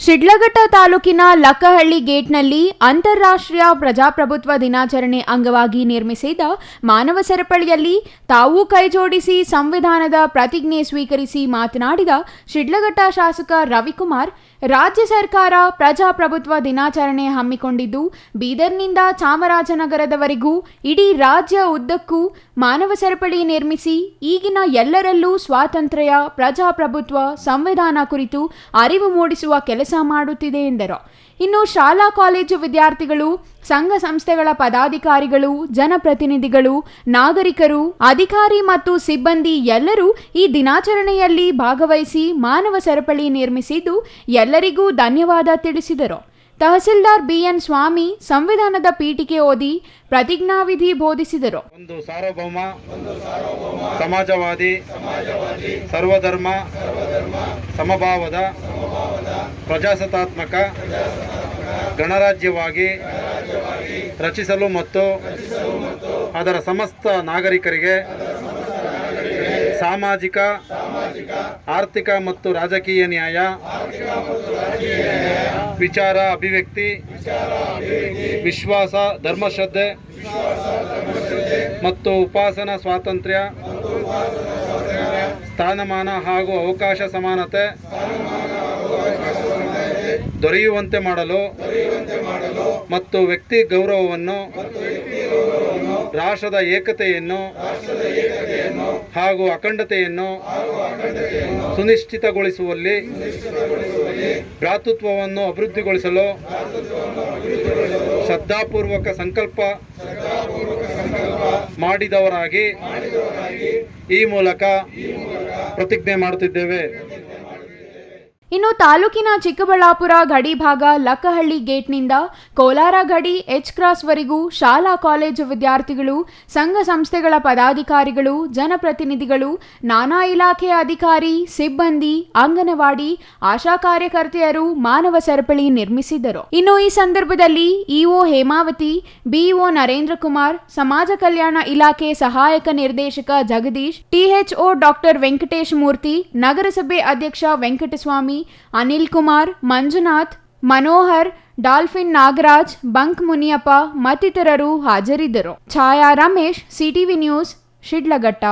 ಶಿಡ್ಲಘಟ್ಟ ತಾಲೂಕಿನ ಲಕ್ಕಹಳ್ಳಿ ಗೇಟ್ನಲ್ಲಿ ಅಂತಾರಾಷ್ಟ್ರೀಯ ಪ್ರಜಾಪ್ರಭುತ್ವ ದಿನಾಚರಣೆ ಅಂಗವಾಗಿ ನಿರ್ಮಿಸಿದ ಮಾನವ ಸರಪಳಿಯಲ್ಲಿ ತಾವು ಕೈಜೋಡಿಸಿ ಸಂವಿಧಾನದ ಪ್ರತಿಜ್ಞೆ ಸ್ವೀಕರಿಸಿ ಮಾತನಾಡಿದ ಶಿಡ್ಲಘಟ್ಟ ಶಾಸಕ ರವಿಕುಮಾರ್, ರಾಜ್ಯ ಸರ್ಕಾರ ಪ್ರಜಾಪ್ರಭುತ್ವ ದಿನಾಚರಣೆ ಹಮ್ಮಿಕೊಂಡಿದ್ದು ಬೀದರ್ನಿಂದ ಚಾಮರಾಜನಗರದವರೆಗೂ ಇಡೀ ರಾಜ್ಯ ಉದ್ದಕ್ಕೂ ಮಾನವ ಸರಪಳಿ ನಿರ್ಮಿಸಿ ಈಗಿನ ಎಲ್ಲರಲ್ಲೂ ಸ್ವಾತಂತ್ರ್ಯ, ಪ್ರಜಾಪ್ರಭುತ್ವ, ಸಂವಿಧಾನ ಕುರಿತು ಅರಿವು ಮೂಡಿಸುವ ಕೆಲಸ ಮಾಡುತ್ತಿದೆ ಎಂದರು. ಇನ್ನು ಶಾಲಾ ಕಾಲೇಜು ವಿದ್ಯಾರ್ಥಿಗಳು, ಸಂಘ ಸಂಸ್ಥೆಗಳ ಪದಾಧಿಕಾರಿಗಳು, ಜನಪ್ರತಿನಿಧಿಗಳು, ನಾಗರಿಕರು, ಅಧಿಕಾರಿ ಮತ್ತು ಸಿಬ್ಬಂದಿ ಎಲ್ಲರೂ ಈ ದಿನಾಚರಣೆಯಲ್ಲಿ ಭಾಗವಹಿಸಿ ಮಾನವ ಸರಪಳಿ ನಿರ್ಮಿಸಿದ್ದು ಎಲ್ಲರಿಗೂ ಧನ್ಯವಾದ ತಿಳಿಸಿದರು. ತಹಸೀಲ್ದಾರ್ ಬಿಎನ್ ಸ್ವಾಮಿ ಸಂವಿಧಾನದ ಪೀಠಿಕೆ ಓದಿ ಪ್ರತಿಜ್ಞಾವಿಧಿ ಬೋಧಿಸಿದರು. ಒಂದು ಸಾರ್ವಭೌಮ, ಸಮಾಜವಾದಿ, ಸರ್ವಧರ್ಮ ಸಮಭಾವದ ಪ್ರಜಾಸತ್ತಾತ್ಮಕ ಗಣರಾಜ್ಯವಾಗಿ ರಚಿಸಲು ಮತ್ತು ಅದರ ಸಮಸ್ತ ನಾಗರಿಕರಿಗೆ ಸಾಮಾಜಿಕ, ಆರ್ಥಿಕ ಮತ್ತು ರಾಜಕೀಯ ನ್ಯಾಯ, ವಿಚಾರ ಅಭಿವ್ಯಕ್ತಿ, ವಿಶ್ವಾಸ, ಧರ್ಮಶ್ರದ್ಧೆ ಮತ್ತು ಉಪಾಸನಾ ಸ್ವಾತಂತ್ರ್ಯ, ಸ್ಥಾನಮಾನ ಹಾಗೂ ಅವಕಾಶ ಸಮಾನತೆ ದೊರೆಯುವಂತೆ ಮಾಡಲು ಮತ್ತು ವ್ಯಕ್ತಿ ಗೌರವವನ್ನು, ರಾಷ್ಟ್ರದ ಏಕತೆಯನ್ನು ಹಾಗೂ ಅಖಂಡತೆಯನ್ನು ಸುನಿಶ್ಚಿತಗೊಳಿಸುವಲ್ಲಿ, ಭ್ರಾತೃತ್ವವನ್ನು ಅಭಿವೃದ್ಧಿಗೊಳಿಸಲು ಶ್ರದ್ಧಾಪೂರ್ವಕ ಸಂಕಲ್ಪ ಮಾಡಿದವರಾಗಿ ಈ ಮೂಲಕ ಪ್ರತಿಜ್ಞೆ ಮಾಡುತ್ತಿದ್ದೇವೆ. ಇನ್ನು ತಾಲೂಕಿನ ಚಿಕ್ಕಬಳ್ಳಾಪುರ ಗಡಿ ಭಾಗ ಲಕ್ಕಹಳ್ಳಿ ಗೇಟ್ನಿಂದ ಕೋಲಾರ ಗಡಿ ಎಚ್ ಕ್ರಾಸ್ವರೆಗೂ ಶಾಲಾ ಕಾಲೇಜು ವಿದ್ಯಾರ್ಥಿಗಳು, ಸಂಘ ಸಂಸ್ಥೆಗಳ ಪದಾಧಿಕಾರಿಗಳು, ಜನಪ್ರತಿನಿಧಿಗಳು, ನಾನಾ ಇಲಾಖೆಯ ಅಧಿಕಾರಿ, ಸಿಬ್ಬಂದಿ, ಅಂಗನವಾಡಿ, ಆಶಾ ಕಾರ್ಯಕರ್ತೆಯರು ಮಾನವ ಸರಪಳಿ ನಿರ್ಮಿಸಿದರು. ಇನ್ನು ಈ ಸಂದರ್ಭದಲ್ಲಿ ಇಒ ಹೇಮಾವತಿ, ಬಿಇಒ ನರೇಂದ್ರ ಕುಮಾರ್, ಸಮಾಜ ಕಲ್ಯಾಣ ಇಲಾಖೆ ಸಹಾಯಕ ನಿರ್ದೇಶಕ ಜಗದೀಶ್, ಟಿಎಚ್ಒ ಡಾಕ್ಟರ್ ವೆಂಕಟೇಶ್ ಮೂರ್ತಿ, ನಗರಸಭೆ ಅಧ್ಯಕ್ಷ ವೆಂಕಟಸ್ವಾಮಿ, ಅನಿಲ್ ಕುಮಾರ್, ಮಂಜುನಾಥ್, ಮನೋಹರ್, ಡಾಲ್ಫಿನ್ ನಾಗರಾಜ್, ಬಂಕ್ ಮುನಿಯಪ್ಪ ಮತ್ತಿತರರು ಹಾಜರಿದ್ದರು. ಛಾಯಾ ರಮೇಶ್, ಸಿಟಿವಿ ನ್ಯೂಸ್, ಶಿಡ್ಲಘಟ್ಟ.